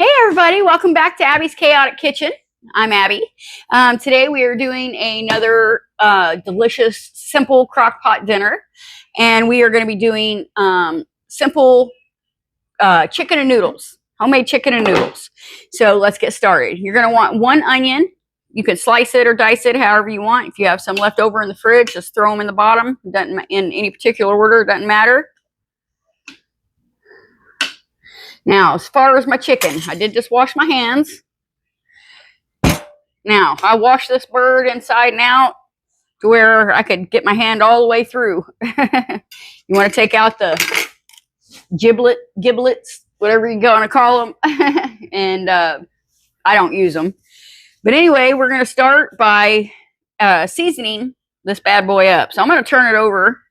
Hey everybody, welcome back to Abby's Chaotic Kitchen. I'm Abby. Today we are doing another delicious, simple crock pot dinner. And we are going to be doing simple chicken and noodles, homemade chicken and noodles. So let's get started. You're going to want one onion. You can slice it or dice it however you want. If you have some left over in the fridge, just throw them in the bottom. It doesn't, in any particular order, it doesn't matter. Now, as far as my chicken, I did just wash my hands. Now, I washed this bird inside and out to where I could get my hand all the way through. You want to take out the giblets, whatever you're going to call them. And I don't use them. But anyway, we're going to start by seasoning this bad boy up. So I'm going to turn it over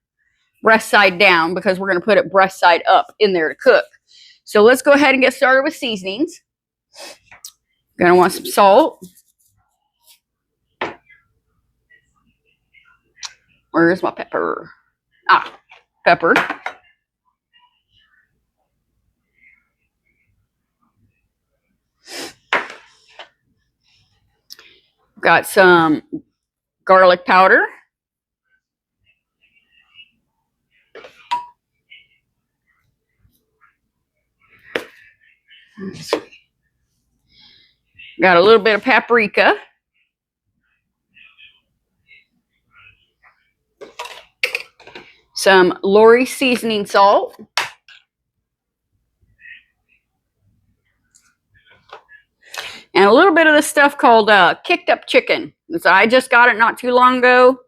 breast side down because we're going to put it breast side up in there to cook. So let's go ahead and get started with seasonings. Going to want some salt. Where's my pepper? Pepper. Got some garlic powder. Got a little bit of paprika. Some Lawry seasoning salt. And a little bit of this stuff called Kickin Chicken. So I just got it not too long ago.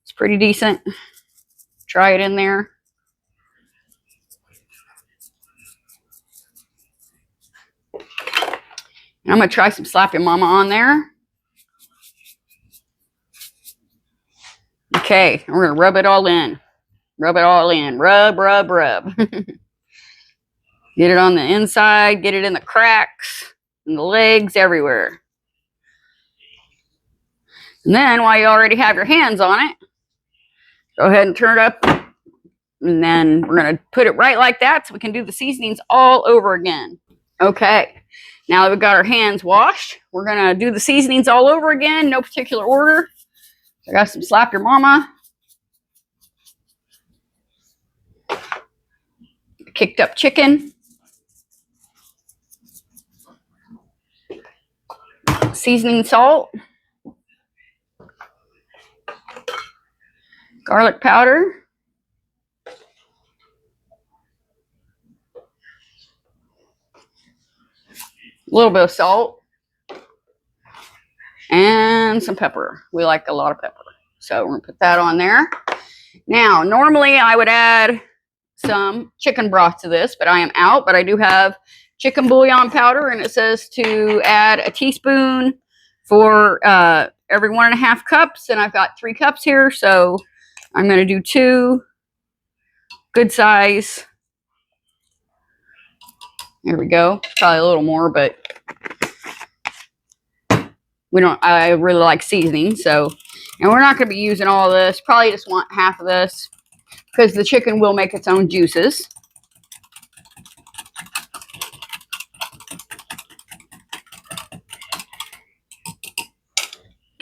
It's pretty decent. Try it in there. And I'm going to try some Slap Your Mama on there. Okay, we're going to rub it all in. Rub it all in. Rub, rub, rub. Get it on the inside. Get it in the cracks. And the legs, everywhere. And then, while you already have your hands on it, go ahead and turn it up. And then we're going to put it right like that so we can do the seasonings all over again. Okay. Now that we've got our hands washed, we're going to do the seasonings all over again, no particular order. I got some Slap Your Mama. Kickin Chicken. Seasoning salt. Garlic powder. A little bit of salt. And some pepper. We like a lot of pepper. So we're going to put that on there. Now, normally I would add some chicken broth to this, but I am out. But I do have chicken bouillon powder, and it says to add a teaspoon for every 1.5 cups. And I've got 3 cups here, so I'm going to do 2 good size. There we go. Probably a little more, but I really like seasoning, so, and we're not going to be using all this. Probably just want half of this because the chicken will make its own juices.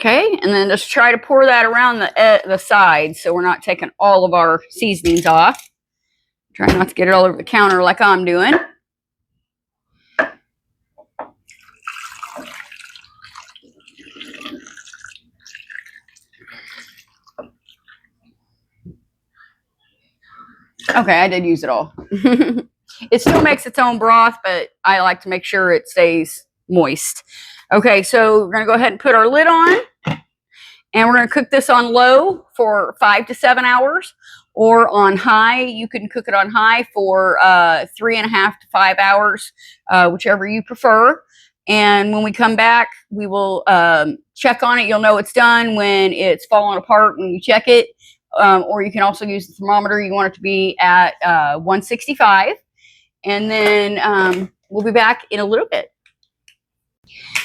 Okay, and then just try to pour that around the sides so we're not taking all of our seasonings off. Try not to get it all over the counter like I'm doing. Okay, I did use it all. It still makes its own broth, but I like to make sure it stays moist. Okay, so we're going to go ahead and put our lid on. And we're going to cook this on low for 5 to 7 hours. Or on high, you can cook it on high for 3.5 to 5 hours, whichever you prefer. And when we come back, we will check on it. You'll know it's done when it's falling apart when you check it. Or you can also use the thermometer. You want it to be at 165. And then we'll be back in a little bit.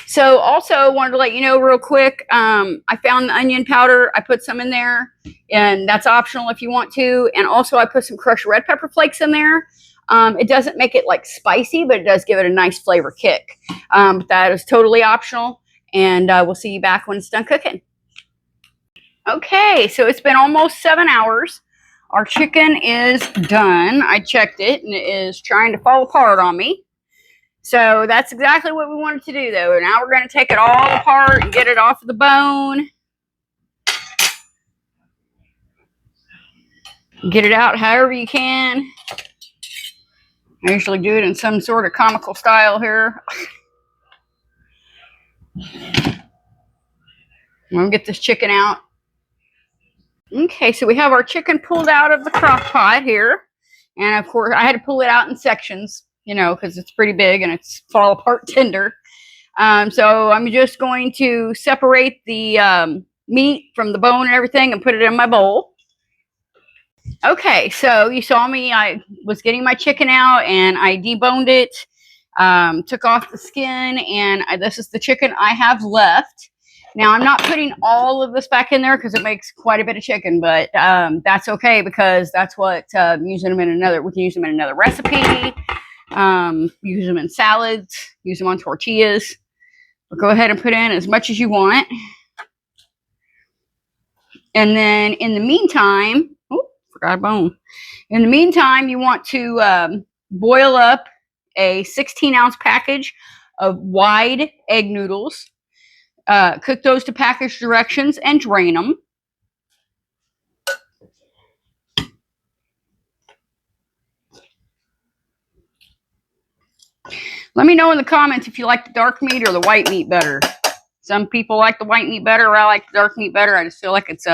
So also wanted to let you know real quick, I found the onion powder. I put some in there, and that's optional if you want to. And also I put some crushed red pepper flakes in there. It doesn't make it like spicy, but it does give it a nice flavor kick. But that is totally optional, and we'll see you back when it's done cooking. Okay, so it's been almost 7 hours. Our chicken is done. I checked it, and it is trying to fall apart on me. So that's exactly what we wanted to do, though. Now we're going to take it all apart and get it off of the bone. Get it out however you can. I usually do it in some sort of comical style here. I'm going to get this chicken out. Okay, so we have our chicken pulled out of the crock pot here. And of course, I had to pull it out in sections, you know, because it's pretty big and it's fall apart tender. So I'm just going to separate the meat from the bone and everything and put it in my bowl. Okay, so you saw me. I was getting my chicken out and I deboned it, took off the skin, and this is the chicken I have left. Now, I'm not putting all of this back in there because it makes quite a bit of chicken, but that's okay because that's what using them in another. We can use them in another recipe. Use them in salads. Use them on tortillas. But go ahead and put in as much as you want. And then in the meantime, oh, forgot a bone. In the meantime, you want to boil up a 16-ounce package of wide egg noodles. Cook those to package directions and drain them. Let me know in the comments if you like the dark meat or the white meat better. Some people like the white meat better. I like the dark meat better. I just feel like it's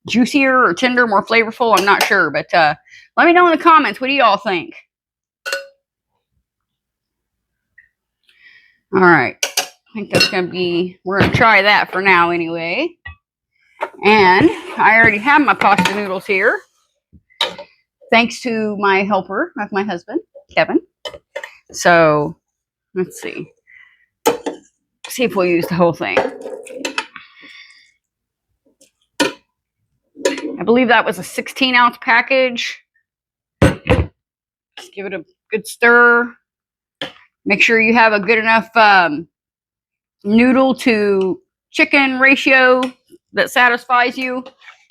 juicier or tender, more flavorful. I'm not sure, but let me know in the comments. What do y'all think? All right. I think that's going to be, we're going to try that for now anyway. And I already have my pasta noodles here. Thanks to my helper, that's my husband, Kevin. So, let's see. See if we'll use the whole thing. I believe that was a 16-ounce package. Just give it a good stir. Make sure you have a good enough noodle to chicken ratio that satisfies you.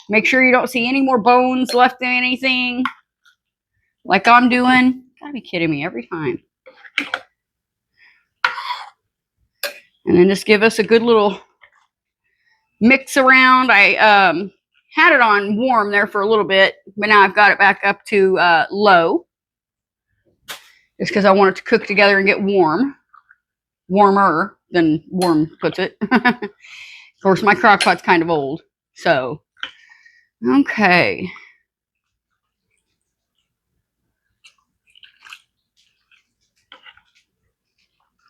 Make sure you don't see any more bones left in anything like I'm doing. Gotta be kidding me every time. And then just give us a good little mix around. I had it on warm there for a little bit, but now I've got it back up to low. Just because I want it to cook together and get warm. Warmer than warm puts it. Of course, my crock pot's kind of old. So, okay.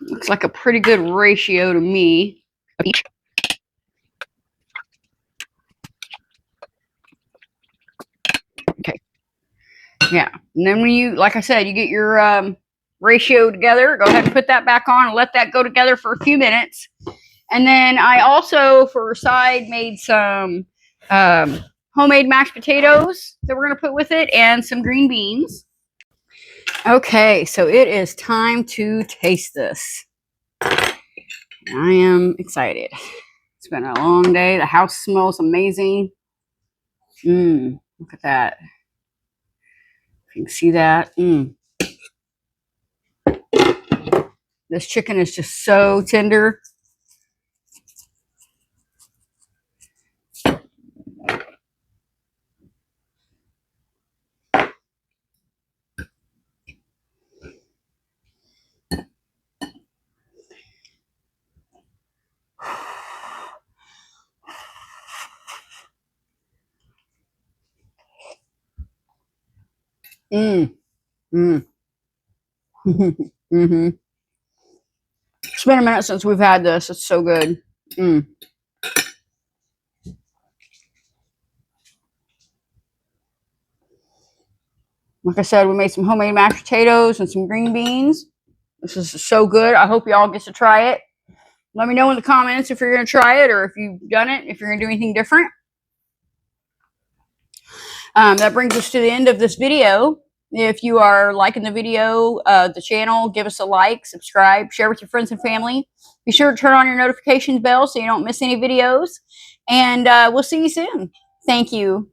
Looks like a pretty good ratio to me of each. Okay. Yeah. And then when you, like I said, you get your ratio together, go ahead and put that back on and let that go together for a few minutes. And then I also, for side, made some homemade mashed potatoes that we're going to put with it and some green beans. Okay, so it is time to taste this. I am excited. It's been a long day. The house smells amazing. Look at that. You can see that. This chicken is just so tender. Mm-hmm. It's been a minute since we've had this. It's so good. Like I said, we made some homemade mashed potatoes and some green beans. This is so good. I hope y'all get to try it. Let me know in the comments if you're going to try it or if you've done it, if you're going to do anything different. That brings us to the end of this video. If you are liking the video, the channel, give us a like, subscribe, share with your friends and family. Be sure to turn on your notifications bell so you don't miss any videos. And we'll see you soon. Thank you.